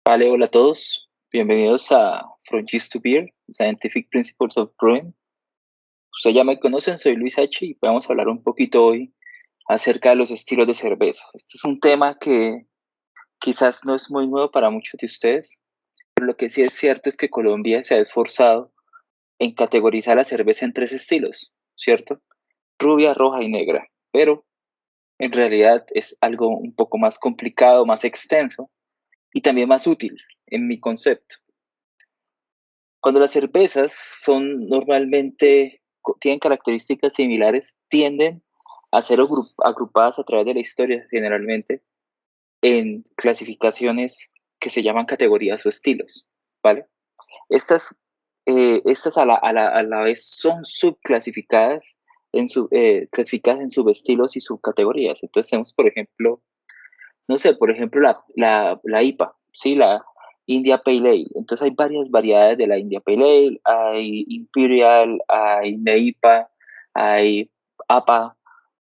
Vale, hola a todos. Bienvenidos a From Gist to Beer, Scientific Principles of Brewing. Ustedes ya me conocen, soy Luis H. y vamos a hablar un poquito hoy acerca de los estilos de cerveza. Este es un tema que quizás no es muy nuevo para muchos de ustedes, pero lo que sí es cierto es que Colombia se ha esforzado en categorizar la cerveza en tres estilos, ¿cierto? Rubia, roja y negra. Pero en realidad es algo un poco más complicado, más extenso y también más útil en mi concepto. Cuando las cervezas son normalmente, tienen características similares, tienden a ser agrupadas a través de la historia, generalmente, en clasificaciones que se llaman categorías o estilos, ¿vale? Estas a la vez son subclasificadas clasificadas en subestilos y subcategorías. Entonces tenemos, por ejemplo, no sé, por ejemplo, la IPA, ¿sí? La India Pale Ale. Entonces hay varias variedades de la India Pale Ale, hay Imperial, hay NEIPA, hay APA.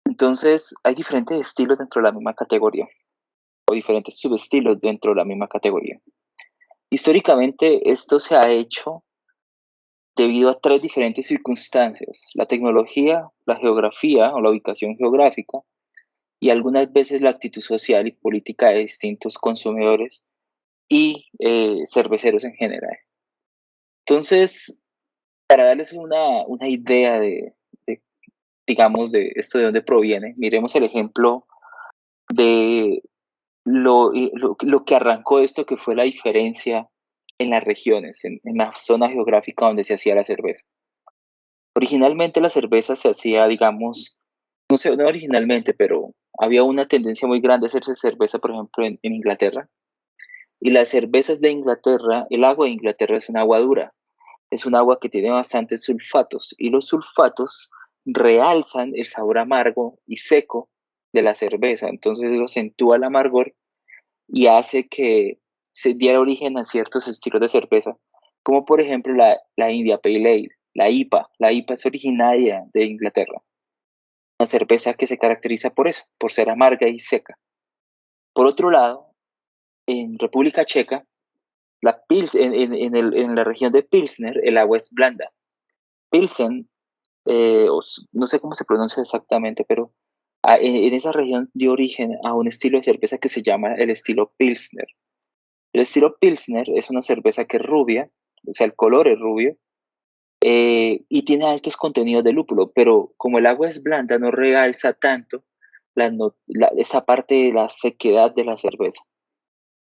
Entonces hay diferentes estilos dentro de la misma categoría o diferentes subestilos dentro de la misma categoría. Históricamente esto se ha hecho debido a tres diferentes circunstancias: la tecnología, la geografía o la ubicación geográfica y algunas veces la actitud social y política de distintos consumidores y cerveceros en general. Entonces, para darles una idea de, digamos, de esto de dónde proviene, miremos el ejemplo de lo que arrancó esto, que fue la diferencia en las regiones, en la zona geográfica donde se hacía la cerveza. Originalmente la cerveza se hacía, digamos, no sé, no originalmente, pero había una tendencia muy grande a hacerse cerveza, por ejemplo, en Inglaterra. Y las cervezas de Inglaterra, el agua de Inglaterra es un agua dura, es un agua que tiene bastantes sulfatos y los sulfatos realzan el sabor amargo y seco de la cerveza. Entonces lo acentúa el amargor y hace que se diera origen a ciertos estilos de cerveza, como por ejemplo la India Pale Ale, la IPA. La IPA es originaria de Inglaterra, una cerveza que se caracteriza por eso, por ser amarga y seca. Por otro lado, en República Checa, en la región de Pilsner, el agua es blanda. Pilsen, no sé cómo se pronuncia exactamente, pero en esa región dio origen a un estilo de cerveza que se llama el estilo Pilsner. El estilo Pilsner es una cerveza que es rubia, o sea, el color es rubio, y tiene altos contenidos de lúpulo, pero como el agua es blanda, no realza tanto esa parte de la sequedad de la cerveza,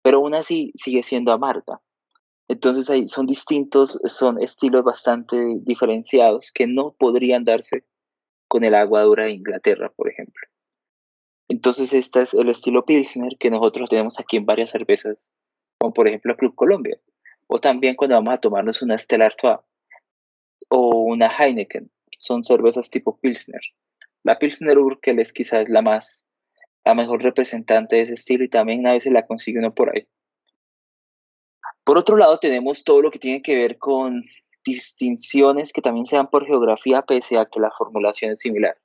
pero aún así sigue siendo amarga. Entonces son distintos, son estilos bastante diferenciados que no podrían darse con el agua dura de Inglaterra, por ejemplo. Entonces este es el estilo Pilsner que nosotros tenemos aquí en varias cervezas, como por ejemplo Club Colombia, o también cuando vamos a tomarnos una Stella Artois o una Heineken, son cervezas tipo Pilsner. La Pilsner Urquell es quizás la mejor representante de ese estilo y también a veces la consigue uno por ahí. Por otro lado, tenemos todo lo que tiene que ver con distinciones que también se dan por geografía, pese a que la formulación es similar.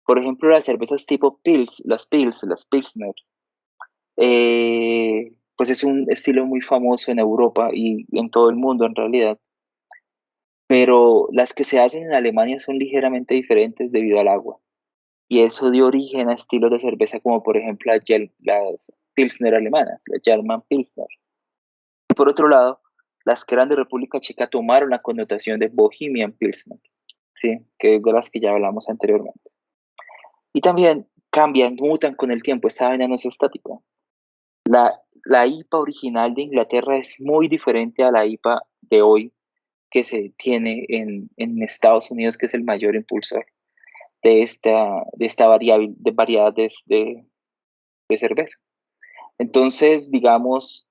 Por ejemplo, las cervezas tipo Pils, las Pilsner, pues es un estilo muy famoso en Europa y en todo el mundo en realidad, pero las que se hacen en Alemania son ligeramente diferentes debido al agua. Y eso dio origen a estilos de cerveza como por ejemplo las Pilsner alemanas, la German Pilsner. Y por otro lado, las que eran de República Checa tomaron la connotación de Bohemian Pilsner, ¿sí? Que es de las que ya hablamos anteriormente. Y también cambian, mutan con el tiempo, esta vaina no es estática. La IPA original de Inglaterra es muy diferente a la IPA de hoy que se tiene en Estados Unidos, que es el mayor impulsor de esta variedad de cerveza. Entonces, digamos,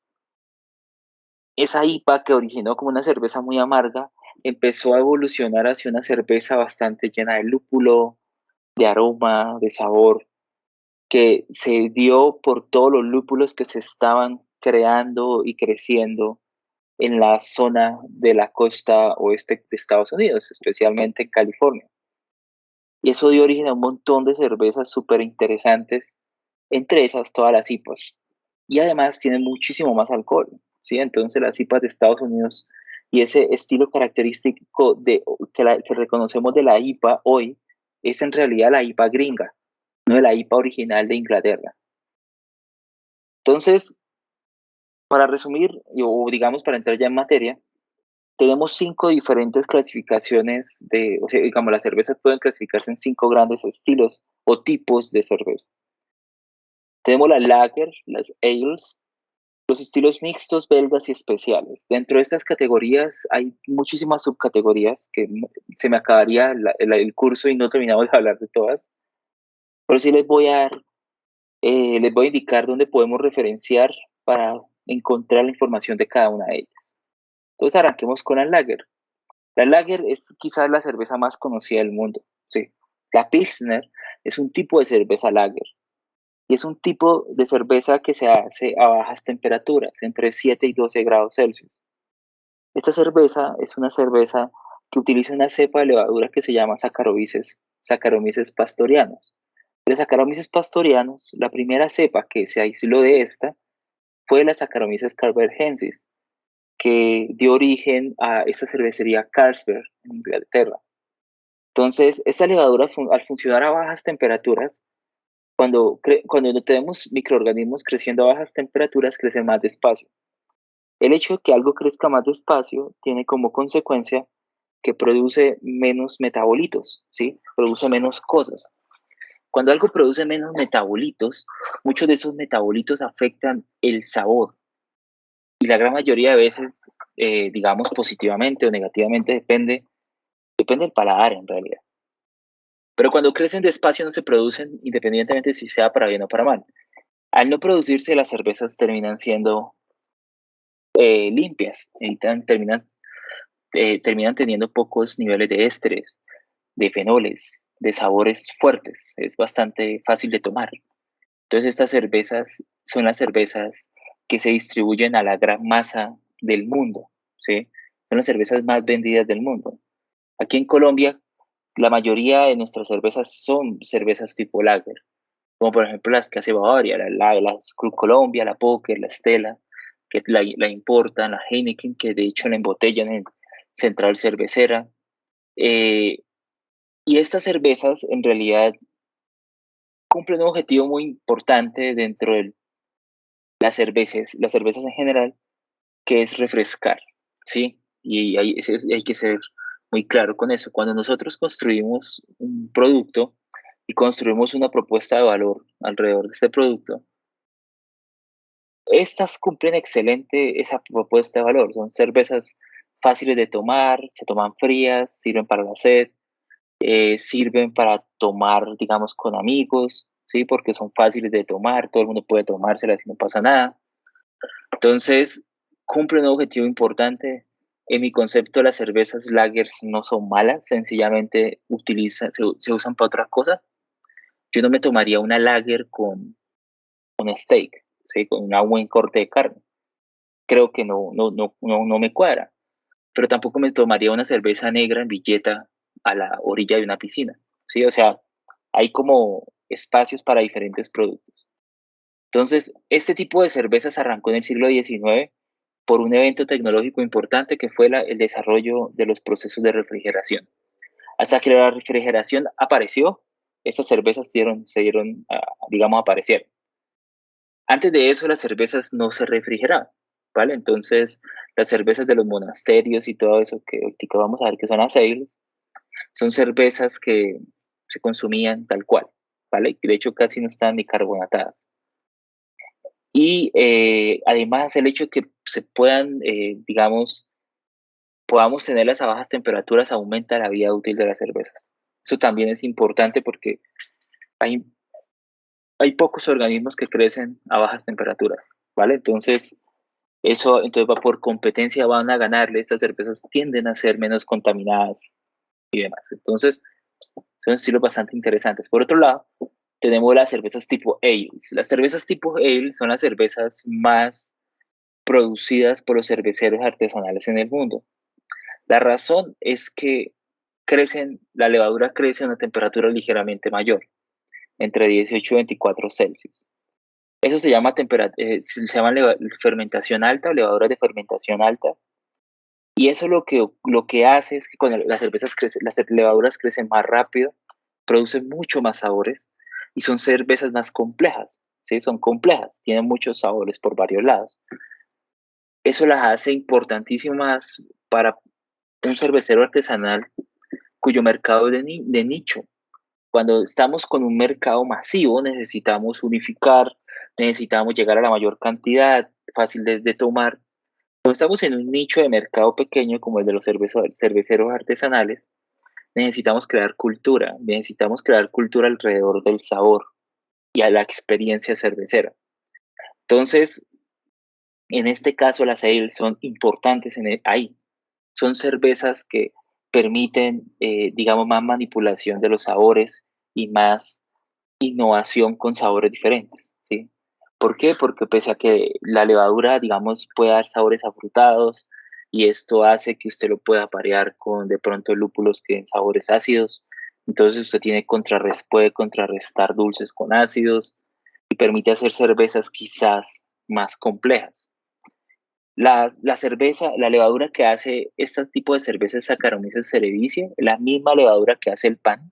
esa IPA que originó como una cerveza muy amarga, empezó a evolucionar hacia una cerveza bastante llena de lúpulo, de aroma, de sabor, que se dio por todos los lúpulos que se estaban creando y creciendo en la zona de la costa oeste de Estados Unidos, especialmente en California. Y eso dio origen a un montón de cervezas súper interesantes, entre esas todas las IPAs. y además tienen muchísimo más alcohol, ¿sí? Entonces las IPAs de Estados Unidos y ese estilo característico que reconocemos de la IPA hoy es en realidad la IPA gringa, no de la IPA original de Inglaterra. Entonces, para resumir, o digamos para entrar ya en materia, tenemos 5 diferentes clasificaciones o sea, digamos, las cervezas pueden clasificarse en 5 grandes estilos o tipos de cerveza. Tenemos las lager, las ales, los estilos mixtos, belgas y especiales. Dentro de estas categorías hay muchísimas subcategorías que se me acabaría el curso y no terminamos de hablar de todas. Pero sí les voy a indicar dónde podemos referenciar para encontrar la información de cada una de ellas. Entonces arranquemos con la lager. La lager es quizás la cerveza más conocida del mundo. Sí. La Pilsner es un tipo de cerveza lager y es un tipo de cerveza que se hace a bajas temperaturas, entre 7 y 12 grados Celsius. Esta cerveza es una cerveza que utiliza una cepa de levadura que se llama Saccharomyces pastorianos. De Saccharomyces pastorianos, la primera cepa que se aisló de esta fue la Saccharomyces carbapensis, que dio origen a esta cervecería Carlsberg en Inglaterra. Entonces, esta levadura al funcionar a bajas temperaturas, cuando tenemos microorganismos creciendo a bajas temperaturas, crecen más despacio. El hecho de que algo crezca más despacio tiene como consecuencia que produce menos metabolitos, ¿sí? Produce menos cosas. Cuando algo produce menos metabolitos, muchos de esos metabolitos afectan el sabor. Y la gran mayoría de veces, digamos positivamente o negativamente, depende del paladar en realidad. Pero cuando crecen despacio no se producen independientemente si sea para bien o para mal. Al no producirse, las cervezas terminan siendo limpias, terminan teniendo pocos niveles de ésteres, de fenoles, de sabores fuertes. Es bastante fácil de tomar. Entonces estas cervezas son las cervezas que se distribuyen a la gran masa del mundo, ¿sí? Son las cervezas más vendidas del mundo. Aquí en Colombia, la mayoría de nuestras cervezas son cervezas tipo lager, como por ejemplo las que hace Bavaria, las Cruz Colombia, la Póker, la Stella, que la importan, la Heineken, que de hecho la embotellan en Central Cervecera. Eh, y estas cervezas en realidad cumplen un objetivo muy importante dentro de las cervezas en general, que es refrescar, ¿sí? Y hay que ser muy claro con eso. Cuando nosotros construimos un producto y construimos una propuesta de valor alrededor de este producto, estas cumplen excelente esa propuesta de valor. Son cervezas fáciles de tomar, se toman frías, sirven para la sed, sirven para tomar, digamos, con amigos, ¿sí? Porque son fáciles de tomar, todo el mundo puede tomárselas y no pasa nada. Entonces, cumple un objetivo importante. En mi concepto, las cervezas lagers no son malas, sencillamente se usan para otra cosa. Yo no me tomaría una lager con un steak, ¿sí? Con un buen corte de carne. Creo que no me cuadra. Pero tampoco me tomaría una cerveza negra en billeta a la orilla de una piscina, ¿sí? O sea, hay como espacios para diferentes productos. Entonces, este tipo de cervezas arrancó en el siglo XIX por un evento tecnológico importante que fue el desarrollo de los procesos de refrigeración. Hasta que la refrigeración apareció, estas cervezas digamos, aparecieron. Antes de eso, las cervezas no se refrigeraban, ¿vale? Entonces, las cervezas de los monasterios y todo eso que ahorita vamos a ver que son las ales, son cervezas que se consumían tal cual, ¿vale? De hecho, casi no están ni carbonatadas. Y además el hecho de que se puedan, digamos, podamos tenerlas a bajas temperaturas aumenta la vida útil de las cervezas. Eso también es importante porque hay, hay pocos organismos que crecen a bajas temperaturas, ¿vale? Entonces va por competencia, van a ganarle, estas cervezas tienden a ser menos contaminadas y demás. Entonces, son estilos bastante interesantes. Por otro lado, tenemos las cervezas tipo ales. Las cervezas tipo ale son las cervezas más producidas por los cerveceros artesanales en el mundo. La razón es que la levadura crece a una temperatura ligeramente mayor, entre 18 y 24 Celsius. Eso se llama fermentación alta o levaduras de fermentación alta. Y eso lo que hace es que cuando las levaduras crecen más rápido, producen mucho más sabores y son cervezas más complejas, ¿sí? Son complejas, tienen muchos sabores por varios lados. Eso las hace importantísimas para un cervecero artesanal cuyo mercado es de nicho. Cuando estamos con un mercado masivo, necesitamos unificar, necesitamos llegar a la mayor cantidad, fácil de tomar. Cuando estamos en un nicho de mercado pequeño como el de los cerveceros artesanales, necesitamos crear cultura alrededor del sabor y a la experiencia cervecera. Entonces, en este caso, las ales son importantes ahí. Son cervezas que permiten, digamos, más manipulación de los sabores y más innovación con sabores diferentes, ¿sí? ¿Por qué? Porque pese a que la levadura, digamos, puede dar sabores afrutados y esto hace que usted lo pueda parear con de pronto lúpulos que den sabores ácidos, entonces usted puede contrarrestar dulces con ácidos y permite hacer cervezas quizás más complejas. La levadura que hace este tipo de cervezas Saccharomyces cerevisiae, la misma levadura que hace el pan,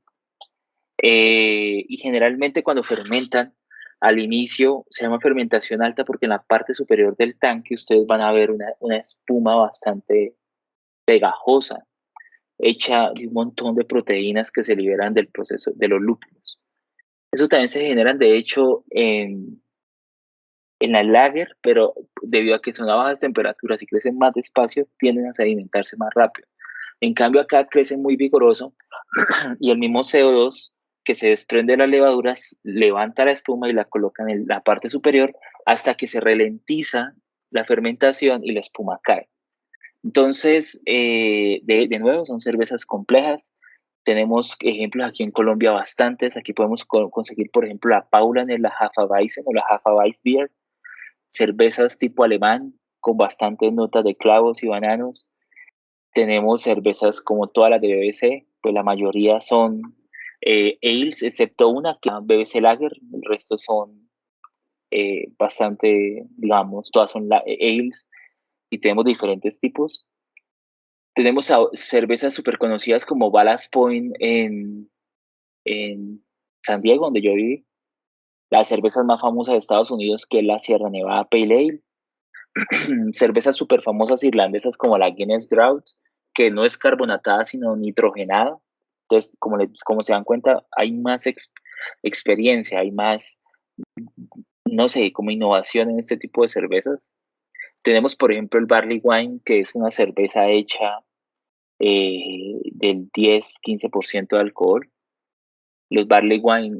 y generalmente cuando fermentan, al inicio se llama fermentación alta porque en la parte superior del tanque ustedes van a ver una espuma bastante pegajosa, hecha de un montón de proteínas que se liberan del proceso de los lúpulos. Esos también se generan, de hecho, en la lager, pero debido a que son a bajas temperaturas y crecen más despacio, tienden a sedimentarse más rápido. En cambio, acá crecen muy vigoroso y el mismo CO2 que se desprende de las levaduras levanta la espuma y la coloca en la parte superior hasta que se ralentiza la fermentación y la espuma cae. Entonces, de nuevo, son cervezas complejas. Tenemos ejemplos aquí en Colombia bastantes. Aquí podemos conseguir, por ejemplo, la Paulaner, la Hefeweizen o la Hefeweizbier, cervezas tipo alemán con bastantes notas de clavos y bananos. Tenemos cervezas como todas las de BBC, pues la mayoría son ales, excepto una que es BBC Lager, el resto son bastante, digamos, todas son ales y tenemos diferentes tipos. Tenemos cervezas súper conocidas como Ballast Point en San Diego, donde yo viví. Las cervezas más famosas de Estados Unidos, que es la Sierra Nevada Pale Ale. Cervezas súper famosas irlandesas como la Guinness Draught, que no es carbonatada, sino nitrogenada. Entonces, como se dan cuenta, hay más experiencia, hay más, no sé, como innovación en este tipo de cervezas. Tenemos, por ejemplo, el Barley Wine, que es una cerveza hecha del 10-15% de alcohol. Los Barley Wine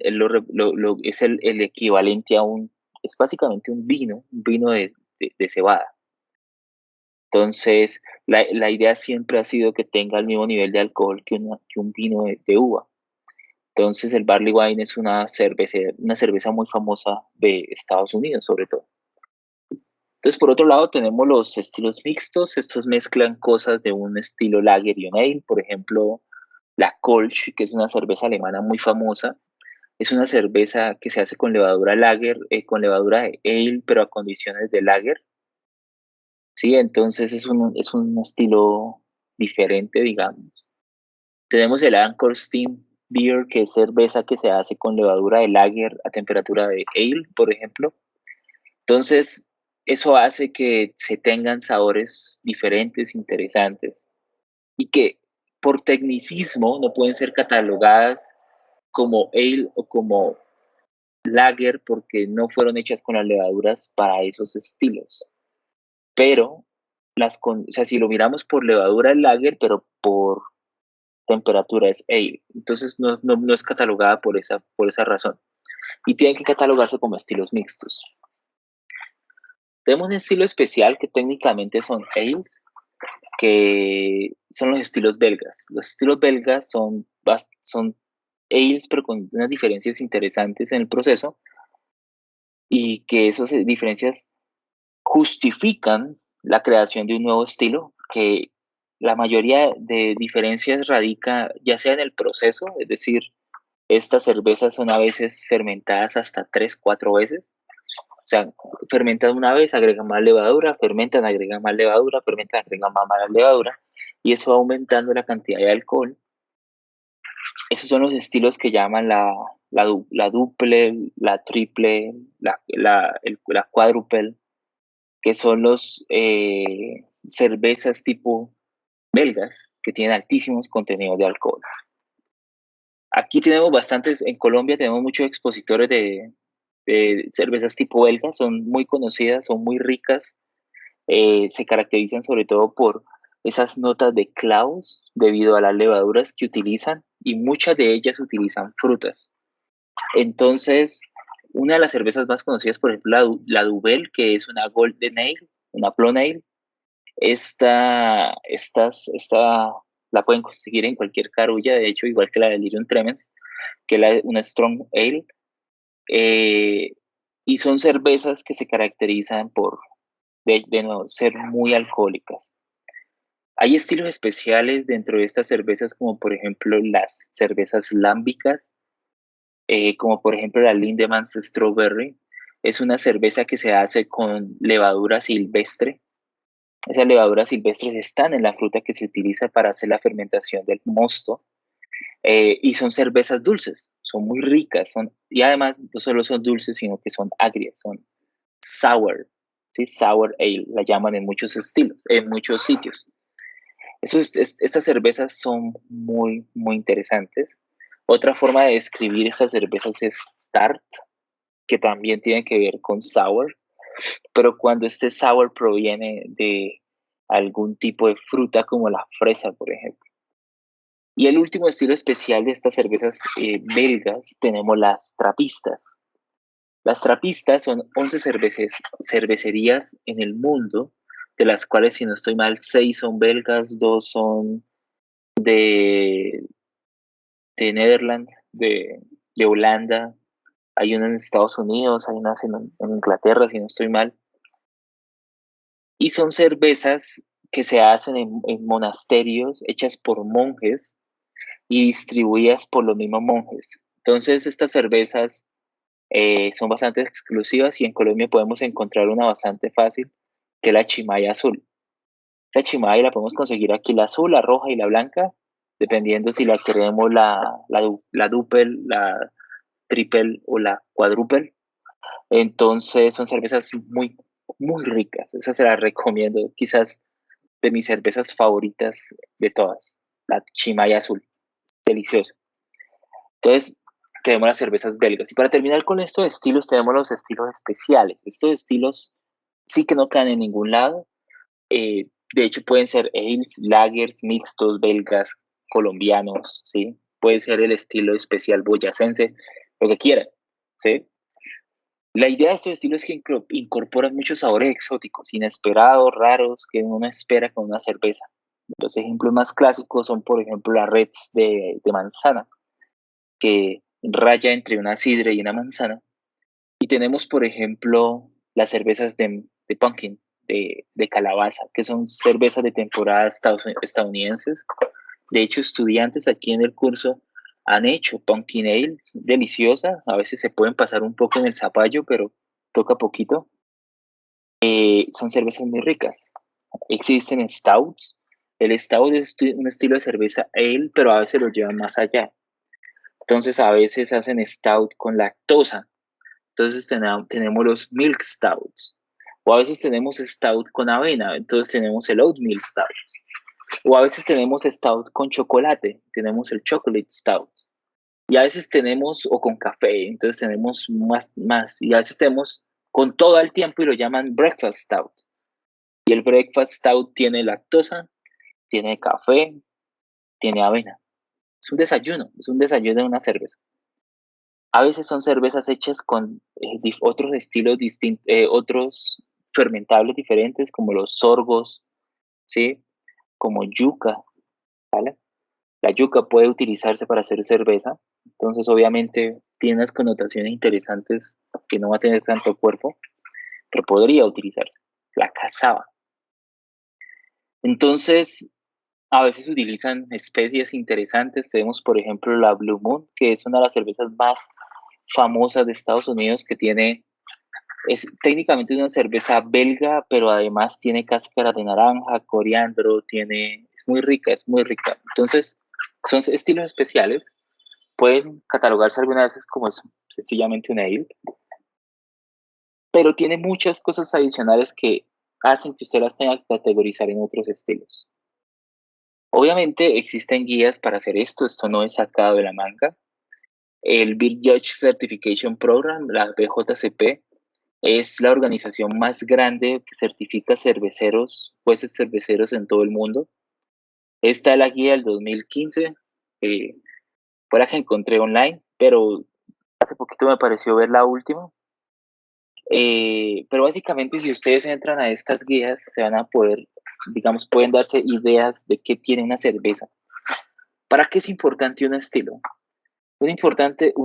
es el equivalente es básicamente un vino de cebada. Entonces, la idea siempre ha sido que tenga el mismo nivel de alcohol que un vino de uva. Entonces, el Barley Wine es una cerveza muy famosa de Estados Unidos, sobre todo. Entonces, por otro lado, tenemos los estilos mixtos. Estos mezclan cosas de un estilo lager y un ale. Por ejemplo, la Kolsch, que es una cerveza alemana muy famosa. Es una cerveza que se hace con levadura lager, con levadura de ale, pero a condiciones de lager. Sí, entonces es un estilo diferente, digamos. Tenemos el Anchor Steam Beer, que es cerveza que se hace con levadura de lager a temperatura de ale, por ejemplo. Entonces, eso hace que se tengan sabores diferentes, interesantes, y que por tecnicismo no pueden ser catalogadas como ale o como lager porque no fueron hechas con las levaduras para esos estilos. Pero o sea, si lo miramos por levadura es lager, pero por temperatura es ale. Entonces no es catalogada por esa razón. Y tienen que catalogarse como estilos mixtos. Tenemos un estilo especial que técnicamente son ales, que son los estilos belgas. Los estilos belgas son ales, pero con unas diferencias interesantes en el proceso, y que esas diferencias justifican la creación de un nuevo estilo, que la mayoría de diferencias radica ya sea en el proceso, es decir, estas cervezas son a veces fermentadas hasta 3, 4 veces, sea, fermentan una vez, agregan más levadura, fermentan, agregan más levadura, fermentan, agregan más levadura, y eso va aumentando la cantidad de alcohol. Esos son los estilos que llaman la duple, la triple, la cuádruple, que son los cervezas tipo belgas, que tienen altísimos contenidos de alcohol. Aquí tenemos bastantes, en Colombia tenemos muchos expositores de cervezas tipo belga, son muy conocidas, son muy ricas, se caracterizan sobre todo por esas notas de clavos debido a las levaduras que utilizan y muchas de ellas utilizan frutas. Entonces, una de las cervezas más conocidas, por ejemplo, la Duvel, que es una Golden Ale, una Blonde Ale, esta la pueden conseguir en cualquier carulla, de hecho, igual que la Delirium Tremens, que es una Strong Ale, y son cervezas que se caracterizan por, de nuevo, ser muy alcohólicas. Hay estilos especiales dentro de estas cervezas, como por ejemplo las cervezas lámbicas, como por ejemplo la Lindemans Strawberry. Es una cerveza que se hace con levadura silvestre. Esas levaduras silvestres están en la fruta que se utiliza para hacer la fermentación del mosto. Y son cervezas dulces, son muy ricas, y además no solo son dulces, sino que son agrias, son sour, ¿sí? Sour ale, la llaman en muchos estilos, en muchos sitios. Estas cervezas son muy, muy interesantes. Otra forma de describir estas cervezas es tart, que también tiene que ver con sour, pero cuando este sour proviene de algún tipo de fruta como la fresa, por ejemplo. Y el último estilo especial de estas cervezas belgas tenemos las trapistas. Las trapistas son 11 cervecerías en el mundo, de las cuales, si no estoy mal, 6 son belgas, 2 son de, de Netherlands, de Holanda, hay una en Estados Unidos, hay unas en Inglaterra, si no estoy mal. Y son cervezas que se hacen en monasterios, hechas por monjes y distribuidas por los mismos monjes. Entonces, estas cervezas son bastante exclusivas y en Colombia podemos encontrar una bastante fácil, que es la Chimay Azul. Esta Chimay la podemos conseguir aquí, la azul, la roja y la blanca, dependiendo si la queremos la duple, la triple o la cuádruple. Entonces son cervezas muy, muy ricas. Esas se las recomiendo, quizás de mis cervezas favoritas de todas, la Chimay Azul, deliciosa. Entonces, tenemos las cervezas belgas. Y para terminar con estos estilos, tenemos los estilos especiales. Estos estilos sí que no caen en ningún lado. De hecho, pueden ser ales, lagers, mixtos, belgas, colombianos, ¿sí? Puede ser el estilo especial boyacense, lo que quieran, ¿sí? La idea de estos estilos es que incorporan muchos sabores exóticos, inesperados, raros, que uno espera con una cerveza. Los ejemplos más clásicos son, por ejemplo, las Reds de manzana, que raya entre una sidra y una manzana. Y tenemos, por ejemplo, las cervezas de pumpkin, de calabaza, que son cervezas de temporada estadounidenses. De hecho, estudiantes aquí en el curso han hecho pumpkin ale, deliciosa. A veces se pueden pasar un poco en el zapallo, pero toca poquito. Son cervezas muy ricas. Existen stouts. El stout es un estilo de cerveza ale, pero a veces lo llevan más allá. Entonces, a veces hacen stout con lactosa. Entonces tenemos los milk stouts. O a veces tenemos stout con avena. Entonces tenemos el oatmeal stout. O a veces tenemos stout con chocolate. Tenemos el chocolate stout. Y a veces tenemos, o con café. Entonces tenemos más. Y a veces tenemos con todo el tiempo y lo llaman breakfast stout. Y el breakfast stout tiene lactosa, tiene café, tiene avena. Es un desayuno de una cerveza. A veces son cervezas hechas con otros estilos distintos, otros fermentables diferentes, como los sorgos, ¿sí? Como yuca, ¿vale? La yuca puede utilizarse para hacer cerveza, entonces obviamente tiene unas connotaciones interesantes que no va a tener tanto cuerpo, pero podría utilizarse. La cazaba. Entonces, a veces utilizan especies interesantes. Tenemos, por ejemplo, la Blue Moon, que es una de las cervezas más famosas de Estados Unidos, que tiene Es técnicamente una cerveza belga, pero además tiene cáscara de naranja, coriandro, es muy rica, es muy rica. Entonces, son estilos especiales. Pueden catalogarse algunas veces como sencillamente una ale, pero tiene muchas cosas adicionales que hacen que usted las tenga que categorizar en otros estilos. Obviamente existen guías para hacer esto no es sacado de la manga. El Beer Judge Certification Program, la BJCP, es la organización más grande que certifica cerveceros, jueces cerveceros en todo el mundo. Esta es la guía del 2015, fue la que encontré online, pero hace poquito me pareció ver la última. Pero básicamente si ustedes entran a estas guías, se van a poder, digamos, pueden darse ideas de qué tiene una cerveza. ¿Para qué es importante un estilo? Un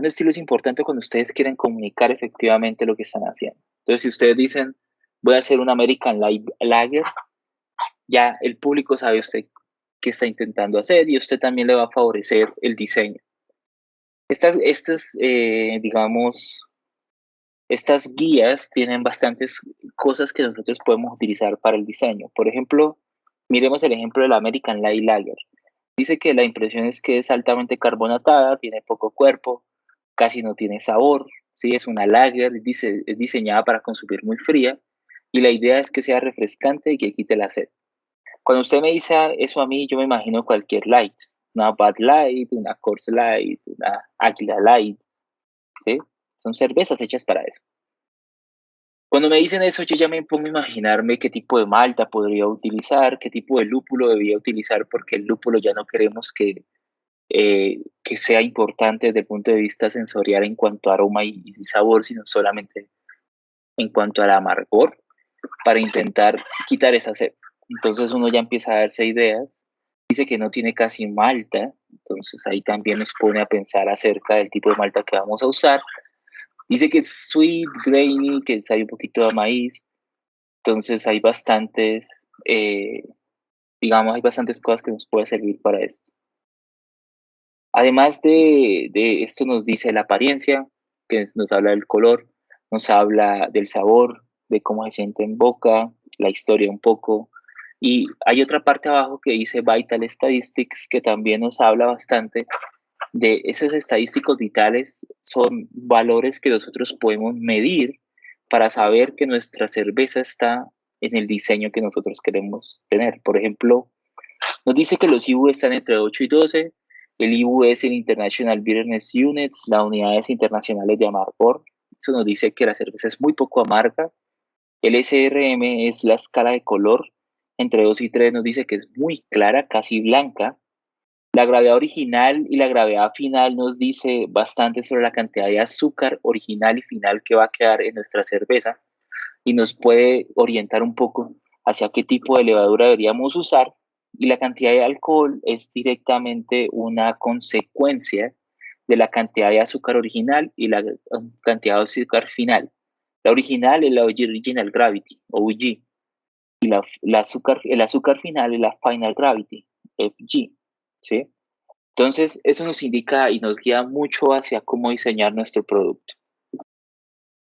estilo es importante cuando ustedes quieren comunicar efectivamente lo que están haciendo. Entonces, si ustedes dicen, voy a hacer un American Light Lager, ya el público sabe usted qué está intentando hacer y usted también le va a favorecer el diseño. Digamos, estas guías tienen bastantes cosas que nosotros podemos utilizar para el diseño. Por ejemplo, miremos el ejemplo del American Light Lager. Dice que la impresión es que es altamente carbonatada, tiene poco cuerpo, casi no tiene sabor, ¿sí? Es una lager, es diseñada para consumir muy fría y la idea es que sea refrescante y que quite la sed. Cuando usted me dice eso a mí, yo me imagino cualquier light, una Bud Light, una Coors Light, una Águila Light, ¿sí? Son cervezas hechas para eso. Cuando me dicen eso, yo ya me pongo a imaginarme qué tipo de malta podría utilizar, qué tipo de lúpulo debía utilizar, porque el lúpulo ya no queremos que sea importante desde el punto de vista sensorial en cuanto a aroma y sabor, sino solamente en cuanto al amargor, para intentar quitar esa sed. Entonces uno ya empieza a darse ideas. Dice que no tiene casi malta, entonces ahí también nos pone a pensar acerca del tipo de malta que vamos a usar. Dice que es sweet, grainy, que sabe un poquito de maíz, entonces hay digamos, hay bastantes cosas que nos puede servir para esto. Además de esto nos dice la apariencia, nos habla del color, nos habla del sabor, de cómo se siente en boca, la historia un poco. Y hay otra parte abajo que dice Vital Statistics, que también nos habla bastante de esos estadísticos vitales, son valores que nosotros podemos medir para saber que nuestra cerveza está en el diseño que nosotros queremos tener. Por ejemplo, nos dice que los IBU están entre 8 y 12. El IBU es el International Bitterness Units, las unidades internacionales de amargor. Eso nos dice que la cerveza es muy poco amarga. El SRM es la escala de color. Entre 2 y 3 nos dice que es muy clara, casi blanca. La gravedad original y la gravedad final nos dice bastante sobre la cantidad de azúcar original y final que va a quedar en nuestra cerveza y nos puede orientar un poco hacia qué tipo de levadura deberíamos usar. Y la cantidad de alcohol es directamente una consecuencia de la cantidad de azúcar original y la cantidad de azúcar final. La original es la Original Gravity, OG, y el azúcar final es la Final Gravity, FG, ¿sí? Entonces, eso nos indica y nos guía mucho hacia cómo diseñar nuestro producto.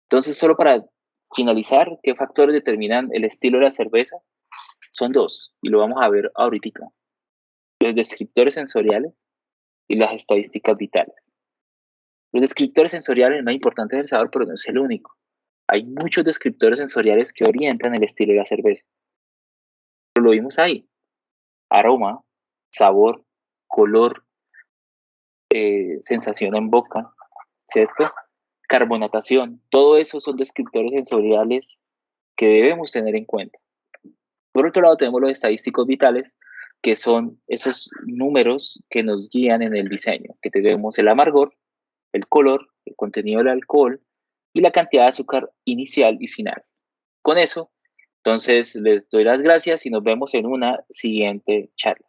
Entonces, solo para finalizar, ¿qué factores determinan el estilo de la cerveza? Son dos, y lo vamos a ver ahorita. Los descriptores sensoriales y las estadísticas vitales. Los descriptores sensoriales, el más importante es el sabor, pero no es el único. Hay muchos descriptores sensoriales que orientan el estilo de la cerveza. Pero lo vimos ahí. Aroma, sabor, color, sensación en boca, ¿cierto? Carbonatación, todo eso son descriptores sensoriales que debemos tener en cuenta. Por otro lado, tenemos los estadísticos vitales, que son esos números que nos guían en el diseño, que tenemos el amargor, el color, el contenido del alcohol y la cantidad de azúcar inicial y final. Con eso, entonces les doy las gracias y nos vemos en una siguiente charla.